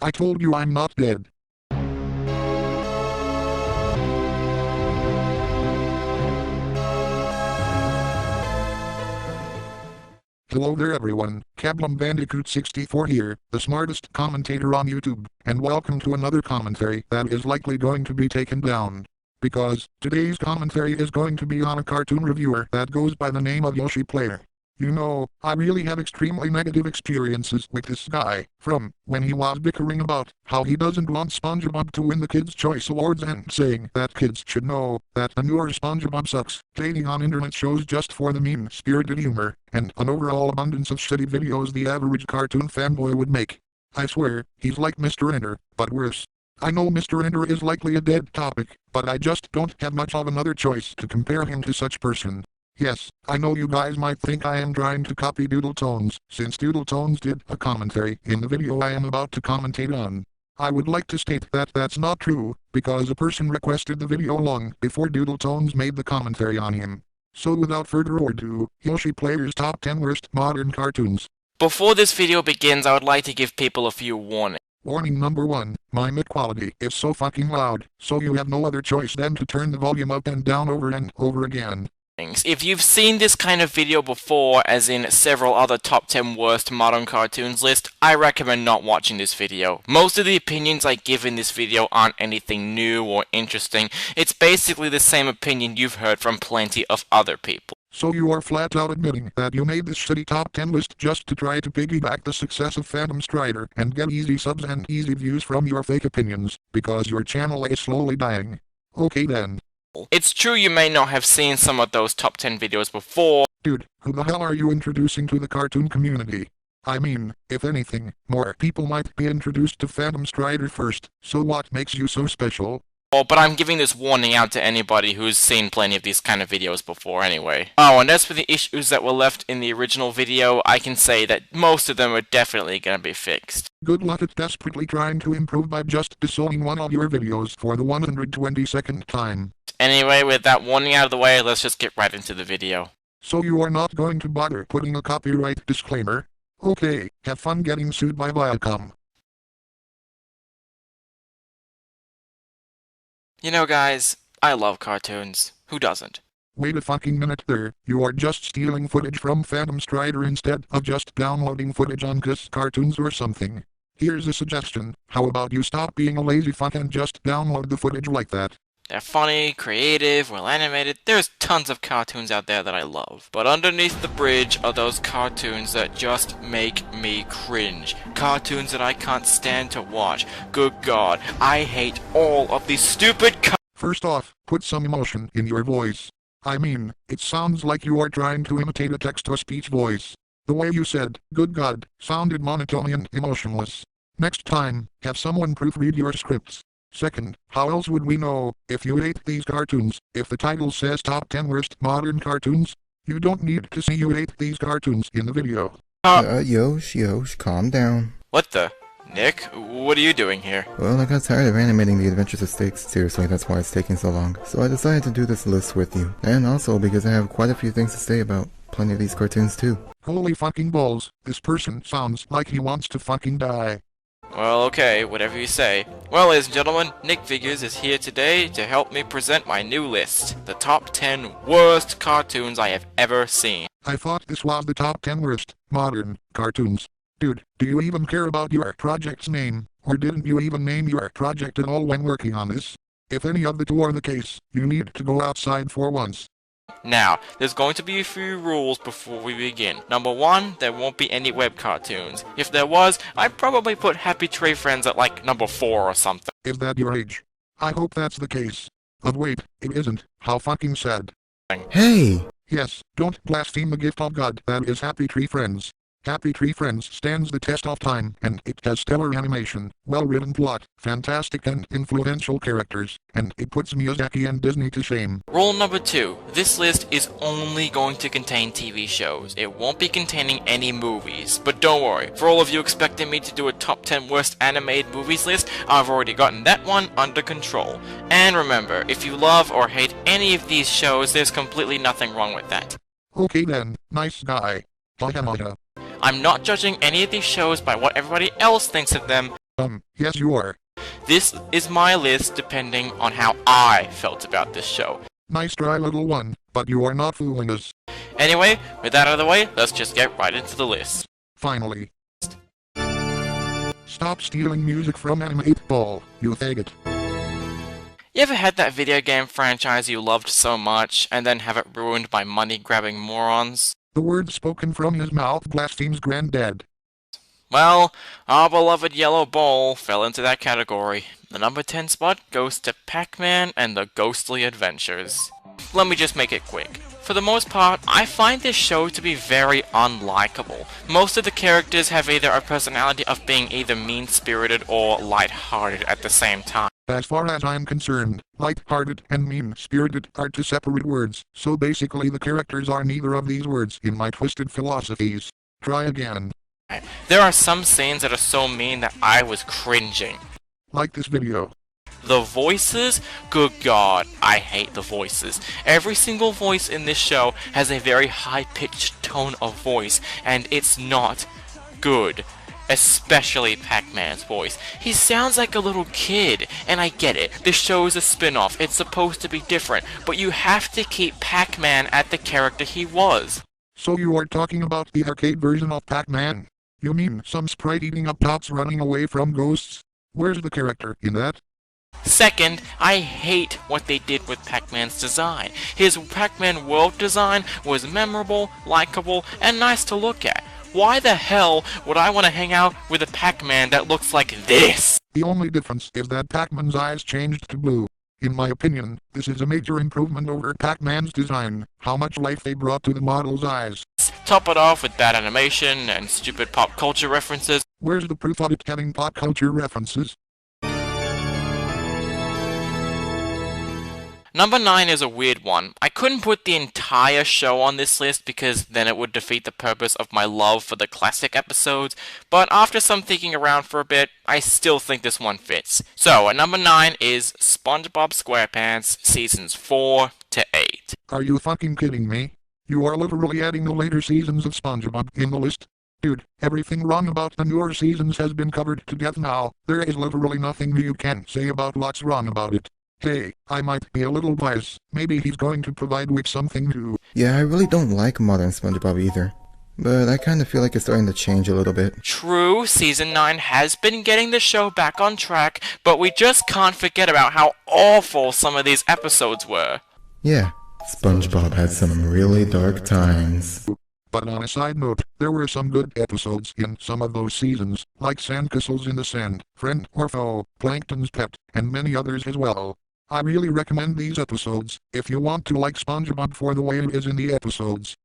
I told you I'm not dead. Hello there everyone, Kablum Bandicoot 64 here, the smartest commentator on YouTube, and welcome to another commentary that is likely going to be taken down. Because, today's commentary is going to be on a cartoon reviewer that goes by the name of Yoshi Player. You know, I really have extremely negative experiences with this guy, from when he was bickering about how he doesn't want SpongeBob to win the Kids' Choice Awards and saying that kids should know that the newer SpongeBob sucks, dating on internet shows just for the mean-spirited humor, and an overall abundance of shitty videos the average cartoon fanboy would make. I swear, he's like Mr. Ender, but worse. I know Mr. Ender is likely a dead topic, but I just don't have much of another choice to compare him to such person. Yes, I know you guys might think I am trying to copy Doodle Tones, since Doodle Tones did a commentary in the video I am about to commentate on. I would like to state that that's not true, because a person requested the video long before Doodle Tones made the commentary on him. So without further ado, Yoshi Player's top 10 worst modern cartoons. Before this video begins, I would like to give people a few warnings. Warning number 1, my mic quality is so fucking loud, so you have no other choice than to turn the volume up and down over and over again. If you've seen this kind of video before, as in several other top 10 worst modern cartoons list, I recommend not watching this video. Most of the opinions I give in this video aren't anything new or interesting. It's basically the same opinion you've heard from plenty of other people. So you are flat out admitting that you made this shitty top 10 list just to try to piggyback the success of Phantom Strider and get easy subs and easy views from your fake opinions, because your channel is slowly dying. Okay then. It's true you may not have seen some of those top 10 videos before. Dude, who the hell are you introducing to the cartoon community? I mean, if anything, more people might be introduced to Phantom Strider first, so what makes you so special? But I'm giving this warning out to anybody who's seen plenty of these kind of videos before anyway. Oh, and as for the issues that were left in the original video, I can say that most of them are definitely gonna be fixed. Good luck at desperately trying to improve by just disowning one of your videos for the 122nd time. Anyway, with that warning out of the way, let's just get right into the video. So you are not going to bother putting a copyright disclaimer? Okay, have fun getting sued by Viacom. You know guys, I love cartoons. Who doesn't? Wait a fucking minute there, you are just stealing footage from Phantom Strider instead of just downloading footage on Kiss Cartoons or something. Here's a suggestion, how about you stop being a lazy fuck and just download the footage like that? They're funny, creative, well animated. There's tons of cartoons out there that I love. But underneath the bridge are those cartoons that just make me cringe. Cartoons that I can't stand to watch. Good God, I hate all of these stupid First off, put some emotion in your voice. I mean, it sounds like you are trying to imitate a text-to-speech voice. The way you said, good God, sounded monotone and emotionless. Next time, have someone proofread your scripts. Second, how else would we know if you hate these cartoons if the title says top 10 worst modern cartoons? You don't need to say you hate these cartoons in the video. Yosh, calm down. What the? Nick, what are you doing here? Well, I got tired of animating the Adventures of Stakes, seriously, that's why it's taking so long. So I decided to do this list with you. And also because I have quite a few things to say about plenty of these cartoons too. Holy fucking balls, this person sounds like he wants to fucking die. Well, okay, whatever you say. Well, ladies and gentlemen, Nick Figures is here today to help me present my new list. The top 10 worst cartoons I have ever seen. I thought this was the top 10 worst modern cartoons. Dude, do you even care about your project's name? Or didn't you even name your project at all when working on this? If any of the two are the case, you need to go outside for once. Now, there's going to be a few rules before we begin. Number 1, there won't be any web cartoons. If there was, I'd probably put Happy Tree Friends at like number 4 or something. Is that your age? I hope that's the case. But wait, it isn't. How fucking sad. Hey! Yes, don't blaspheme the gift of God that is Happy Tree Friends. Happy Tree Friends stands the test of time, and it has stellar animation, well-written plot, fantastic and influential characters, and it puts Miyazaki and Disney to shame. Rule number 2. This list is only going to contain TV shows. It won't be containing any movies. But don't worry, for all of you expecting me to do a top 10 worst animated movies list, I've already gotten that one under control. And remember, if you love or hate any of these shows, there's completely nothing wrong with that. Okay then, nice guy. Haha. I'm not judging any of these shows by what everybody else thinks of them. Yes you are. This is my list depending on how I felt about this show. Nice try, little one, but you are not fooling us. Anyway, with that out of the way, let's just get right into the list. Finally. Stop stealing music from Anime 8-Ball, you faggot. You ever had that video game franchise you loved so much, and then have it ruined by money-grabbing morons? The words spoken from his mouth blasphemes granddad. Well, our beloved Yellow Ball fell into that category. The number 10 spot goes to Pac-Man and the Ghostly Adventures. Let me just make it quick. For the most part, I find this show to be very unlikable. Most of the characters have either a personality of being either mean-spirited or light-hearted at the same time. As far as I'm concerned, light-hearted and mean-spirited are two separate words, so basically the characters are neither of these words in my twisted philosophies. Try again. There are some scenes that are so mean that I was cringing. Like this video. The voices? Good God, I hate the voices. Every single voice in this show has a very high-pitched tone of voice, and it's not good. Especially Pac-Man's voice. He sounds like a little kid, and I get it. This show is a spin-off, it's supposed to be different, but you have to keep Pac-Man at the character he was. So you are talking about the arcade version of Pac-Man? You mean some sprite eating up tots running away from ghosts? Where's the character in that? Second, I hate what they did with Pac-Man's design. His Pac-Man world design was memorable, likable, and nice to look at. Why the hell would I want to hang out with a Pac-Man that looks like this? The only difference is that Pac-Man's eyes changed to blue. In my opinion, this is a major improvement over Pac-Man's design. How much life they brought to the model's eyes. Top it off with bad animation and stupid pop culture references. Where's the proof of it having pop culture references? Number 9 is a weird one. I couldn't put the entire show on this list because then it would defeat the purpose of my love for the classic episodes, but after some thinking around for a bit, I still think this one fits. So, at number 9 is SpongeBob SquarePants Seasons 4 to 8. Are you fucking kidding me? You are literally adding the later seasons of SpongeBob in the list? Dude, everything wrong about the newer seasons has been covered to death now. There is literally nothing you can say about what's wrong about it. Hey, I might be a little biased. Maybe he's going to provide with something new. Yeah, I really don't like modern SpongeBob either. But I kind of feel like it's starting to change a little bit. True, Season 9 has been getting the show back on track, but we just can't forget about how awful some of these episodes were. Yeah, SpongeBob had some really dark times. But on a side note, there were some good episodes in some of those seasons, like Sandcastles in the Sand, Friend or Foe, Plankton's Pet, and many others as well. I really recommend these episodes, if you want to like SpongeBob for the way it is in the episodes.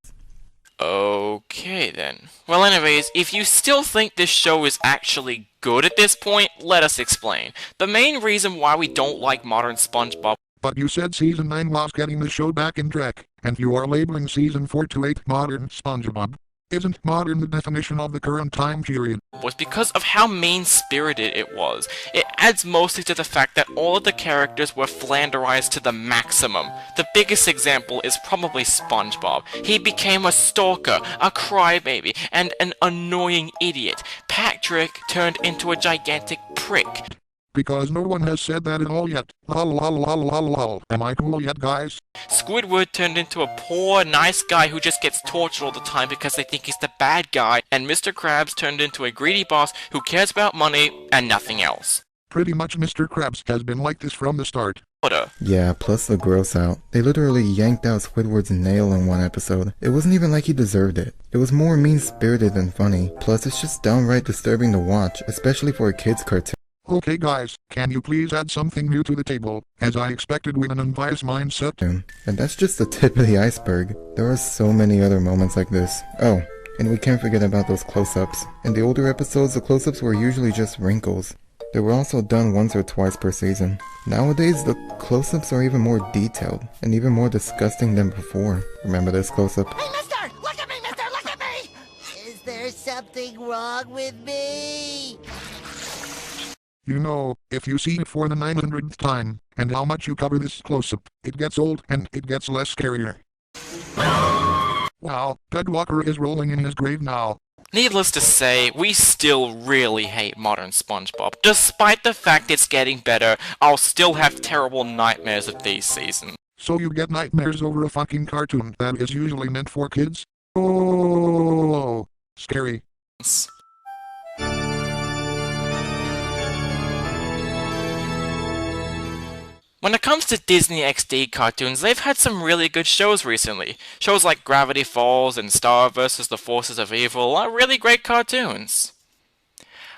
Okay then. Well anyways, if you still think this show is actually good at this point, let us explain. The main reason why we don't like modern SpongeBob. But you said Season 9 was getting the show back in track, and you are labeling Season 4 to 8 modern SpongeBob. Isn't modern the definition of the current time period? Was because of how mean-spirited it was. It adds mostly to the fact that all of the characters were flanderized to the maximum. The biggest example is probably SpongeBob. He became a stalker, a crybaby, and an annoying idiot. Patrick turned into a gigantic prick. Because no one has said that at all yet. Lol lol lol lol lol. Am I cool yet, guys? Squidward turned into a poor, nice guy who just gets tortured all the time because they think he's the bad guy, and Mr. Krabs turned into a greedy boss who cares about money and nothing else. Pretty much Mr. Krabs has been like this from the start. Yeah, plus the gross out. They literally yanked out Squidward's nail in one episode. It wasn't even like he deserved it. It was more mean-spirited than funny. Plus, it's just downright disturbing to watch, especially for a kid's cartoon. Okay guys, can you please add something new to the table, as I expected with an unbiased mindset? And that's just the tip of the iceberg. There are so many other moments like this. Oh, and we can't forget about those close-ups. In the older episodes, the close-ups were usually just wrinkles. They were also done once or twice per season. Nowadays, the close-ups are even more detailed, and even more disgusting than before. Remember this close-up? Hey, mister! Look at me, mister! Look at me! Is there something wrong with me? You know, if you see it for the 900th time, and how much you cover this close-up, it gets old and it gets less scarier. Wow, Ted Walker is rolling in his grave now. Needless to say, we still really hate modern SpongeBob. Despite the fact it's getting better, I'll still have terrible nightmares of these seasons. So you get nightmares over a fucking cartoon that is usually meant for kids? Oh, scary. When it comes to Disney XD cartoons, they've had some really good shows recently. Shows like Gravity Falls and Star vs. the Forces of Evil are really great cartoons.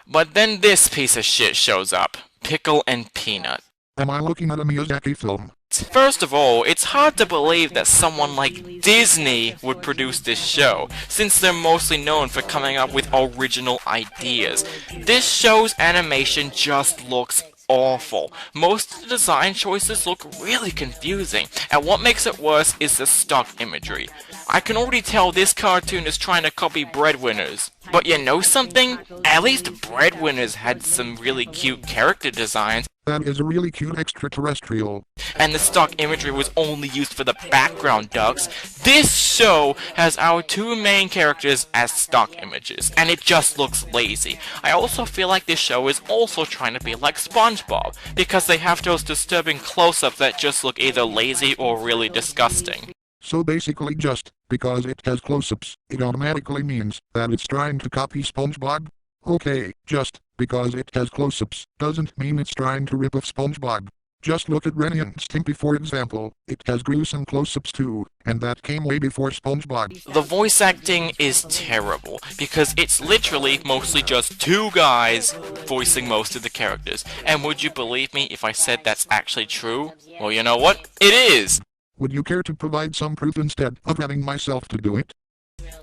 But then this piece of shit shows up. Pickle and Peanut. Am I looking at a Miyazaki film? First of all, it's hard to believe that someone like Disney would produce this show, since they're mostly known for coming up with original ideas. This show's animation just looks awful. Most of the design choices look really confusing, and what makes it worse is the stock imagery. I can already tell this cartoon is trying to copy Breadwinners. But you know something? At least Breadwinners had some really cute character designs. That is a really cute extraterrestrial. And the stock imagery was only used for the background ducks. This show has our two main characters as stock images, and it just looks lazy. I also feel like this show is also trying to be like SpongeBob, because they have those disturbing close-ups that just look either lazy or really disgusting. So basically just because it has close-ups, it automatically means that it's trying to copy SpongeBob? Okay, just because it has close-ups doesn't mean it's trying to rip off SpongeBob. Just look at Ren and Stimpy for example. It has gruesome close-ups too, and that came way before SpongeBob. The voice acting is terrible, because it's literally mostly just two guys voicing most of the characters. And would you believe me if I said that's actually true? Well, you know what? It is! Would you care to provide some proof instead of having myself to do it?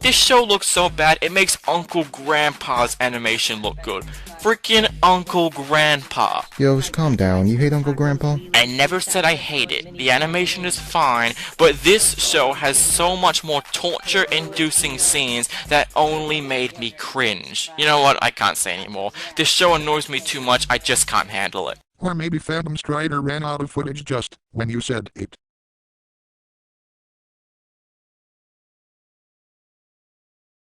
This show looks so bad, it makes Uncle Grandpa's animation look good. Freaking Uncle Grandpa. Yosh, calm down. You hate Uncle Grandpa? I never said I hate it. The animation is fine, but this show has so much more torture-inducing scenes that only made me cringe. You know what? I can't say anymore. This show annoys me too much, I just can't handle it. Or maybe Phantom Strider ran out of footage just when you said it.